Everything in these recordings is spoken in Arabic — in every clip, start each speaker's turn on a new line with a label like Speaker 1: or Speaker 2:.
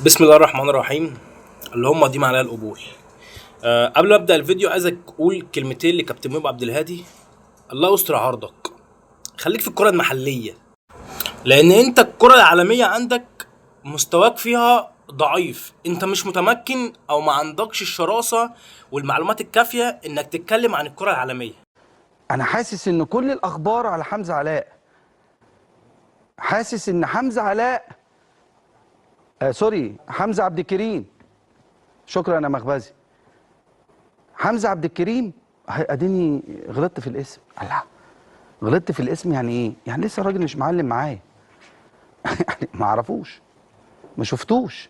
Speaker 1: بسم الله الرحمن الرحيم. اللهم ديم على القبول. قبل ما ابدا الفيديو عايزك تقول كلمتين لكابتن ميمو عبد الهادي. الله يستر عرضك، خليك في الكره المحليه، لان انت الكره العالميه عندك مستواك فيها ضعيف. انت مش متمكن او ما عندكش الشراسه والمعلومات الكافيه انك تتكلم عن الكره العالميه.
Speaker 2: انا حاسس ان كل الاخبار على حمزة علاء، حاسس ان حمزة علاء سوري حمزة عبد الكريم. شكرا يا مخبزي. حمزة عبد الكريم اديني غلطت في الاسم. الله، غلطت في الاسم يعني ايه؟ يعني لسه الراجل مش معلم معايا. يعني ما اعرفوش، ما شفتوش.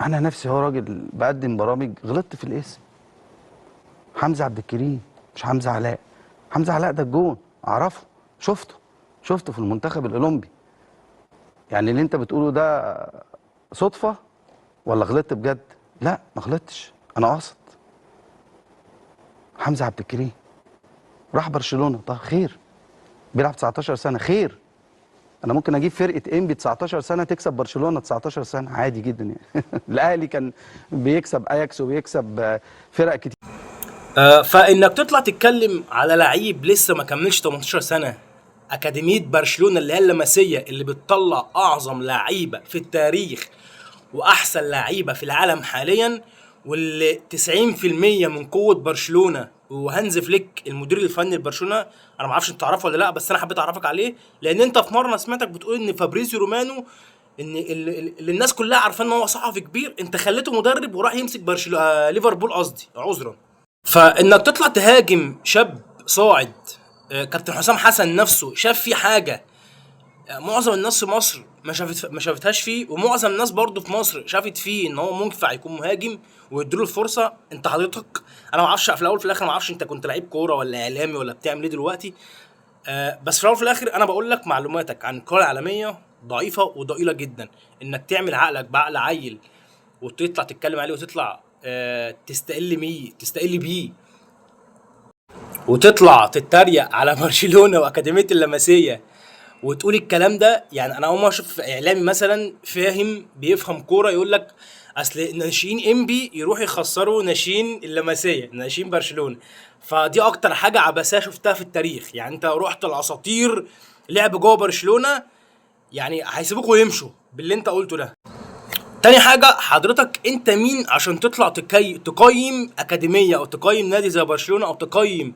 Speaker 2: انا نفسي هو راجل بقدم برامج، غلطت في الاسم. حمزة عبد الكريم مش حمزة علاء. حمزة علاء ده الجون اعرفه، شفته في المنتخب الاولمبي. يعني اللي انت بتقوله ده صدفة ولا غلطت بجد؟ لا ما غلطتش، انا قاصد. حمزة عبد الكريم راح برشلونة، طب خير، بيلعب 19 سنة، خير. انا ممكن اجيب فرقة انبي 19 سنة تكسب برشلونة 19 سنة عادي جدا يعني. الاهلي كان بيكسب اياكس وبيكسب فرق كتير.
Speaker 1: فانك تطلع تتكلم على لعيب لسه ما كملش 18 سنه، اكاديميه برشلونه اللي هي اللمسيه اللي بتطلع اعظم لعيبه في التاريخ واحسن لعيبه في العالم حاليا، واللي 90% من قوه برشلونه وهانز فليك المدير الفني لبرشلونه. انا ما اعرفش انت تعرفه ولا لا، بس انا حبيت اعرفك عليه لان انت في مره أنا سمعتك بتقول ان فابريزيو رومانو، ان اللي الناس كلها عارفه ان هو صحفي كبير، انت خليته مدرب وراح يمسك برشلونه ليفربول قصدي، عذرا. فانك تطلع تهاجم شاب صاعد، كابتن حسام حسن نفسه شاف فيه حاجه معظم الناس في مصر ما شافتهاش فيه، ومعظم الناس برضه في مصر شافت فيه ان هو ممكن يكون مهاجم ويديله الفرصه. انت حضرتك، انا ما اعرفش في الاول في الاخر، ما اعرفش انت كنت لعيب كوره ولا اعلامي ولا بتعمل ايه دلوقتي. بس في الاول وفي الاخر انا بقول لك معلوماتك عن الكره العالميه ضعيفه وضئيله جدا. انك تعمل عقلك بعقل عيل وتطلع تتكلم عليه وتطلع تستقل بيه وتطلع تتريق على برشلونه واكاديميه اللمسيه وتقول الكلام ده. يعني انا اول ما اشوف اعلامي مثلا فاهم بيفهم كوره يقول لك اصل ناشئين انبي يروح يخسروا ناشئين اللمسيه ناشئين برشلونه. فدي اكتر حاجه عبثيه شفتها في التاريخ. يعني انت رحت الاساطير لعب جوه برشلونه، يعني هيسيبوك ويمشوا باللي انت قلته ده. تاني حاجة، حضرتك انت مين عشان تطلع تقيم اكاديمية او تقيم نادي زي برشلونة او تقيم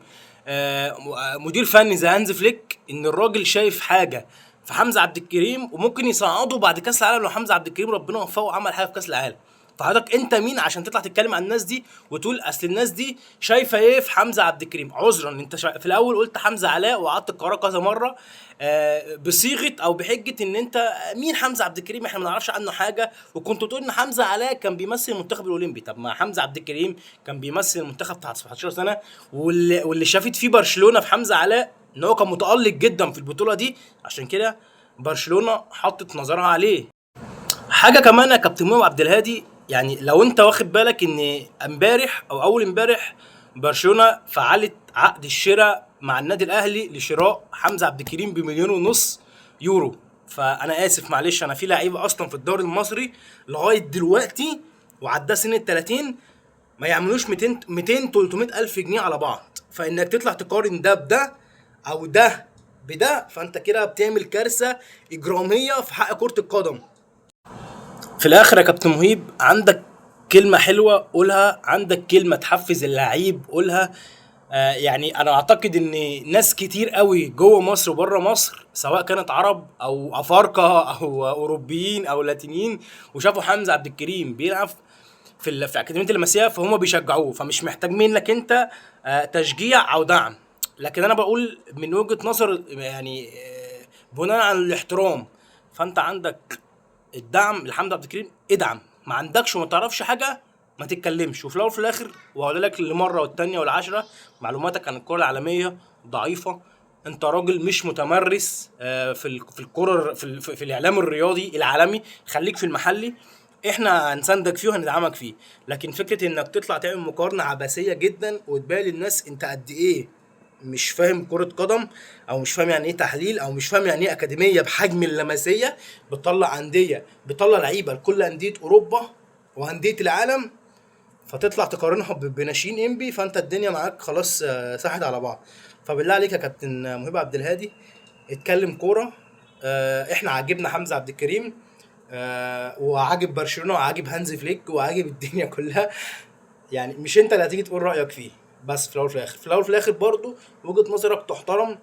Speaker 1: مدير فني زي هانز فليك ان الراجل شايف حاجة في حمزة عبد الكريم وممكن يصعده بعد كاس العالم لو حمزة عبد الكريم ربنا وفقه وعمل حاجة في كاس العالم. فحضرتك انت مين عشان تطلع تتكلم عن الناس دي وتقول اصل الناس دي شايفه ايه في حمزه عبد الكريم؟ عذرا، انت في الاول قلت حمزه علاء وقعدت القرار كذا مره بصيغه او بحجه ان انت مين حمزه عبد الكريم، احنا ما نعرفش عنه حاجه، وكنت تقول ان حمزه علاء كان بيمثل المنتخب الاولمبي. طب ما حمزه عبد الكريم كان بيمثل المنتخب بتاع 17 سنه، واللي شافت فيه برشلونه في حمزه علاء ان هو كان متالق جدا في البطوله دي، عشان كده برشلونه حطت نظرها عليه. حاجه كمان يا كابتن ميمو عبد الهادي، يعني لو انت واخد بالك ان امبارح او اول امبارح برشلونه فعلت عقد الشراء مع النادي الاهلي لشراء حمزه عبد الكريم بمليون ونص يورو. فانا اسف معلش، انا في لعيبه اصلا في الدوري المصري لغايه دلوقتي وعدى سن ال 30 ما يعملوش 200 300 الف جنيه على بعض. فانك تطلع تقارن ده بده او ده بده، فانت كده بتعمل كارثه اجراميه في حق كره القدم. في الاخر يا كابتن مهيب، عندك كلمة حلوة قولها، عندك كلمة تحفز اللعيب قولها. يعني انا اعتقد ان ناس كتير قوي جوه مصر وبره مصر سواء كانت عرب او افارقه او اوروبيين او لاتينيين وشافوا حمزة عبد الكريم بيلعب في اكاديميه اللمسيه فهم بيشجعوه، فمش محتاج منك انت تشجيع او دعم. لكن انا بقول من وجهة نظر يعني بناء على الاحترام، فانت عندك الدعم لحمزة عبد الكريم ادعم، ما عندكش وما تعرفش حاجه ما تتكلمش. وفي الاول وفي الاخر وهقول لك لمره والتانيه والعشره، معلوماتك عن الكره العالميه ضعيفه. انت راجل مش متمرس في الكره في الاعلام الرياضي العالمي، خليك في المحلي. احنا هنساندك فيه وهندعمك فيه، لكن فكره انك تطلع تعمل مقارنه عبثيه جدا وتبين للناس انت قد ايه مش فاهم كرة قدم، او مش فاهم يعني ايه تحليل، او مش فاهم يعني ايه اكاديمية بحجم اللمسية بتطلع اندية، بتطلع لعيبة لكل اندية اوروبا واندية العالم، فتطلع تقارنها بناشئين انبي، فانت الدنيا معاك خلاص ساحت على بعض. فبالله عليك يا كابتن مهيب عبد الهادي، اتكلم كورة. احنا عاجبنا حمزة عبد الكريم، وعاجب برشلونة وعاجب هانز فليك وعاجب الدنيا كلها. يعني مش انت اللي هتيجي تقول رأيك فيه، بس في الاول وفي الاخر، في الاول وفي الاخر برضه وجهة نظرك تحترم.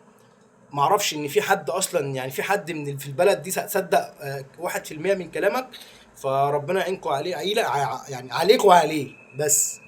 Speaker 1: معرفش ان في حد اصلا، يعني في حد من في البلد دي صدق 1% من كلامك، فربنا يعينكم عليه، يعني عليك وعليه بس.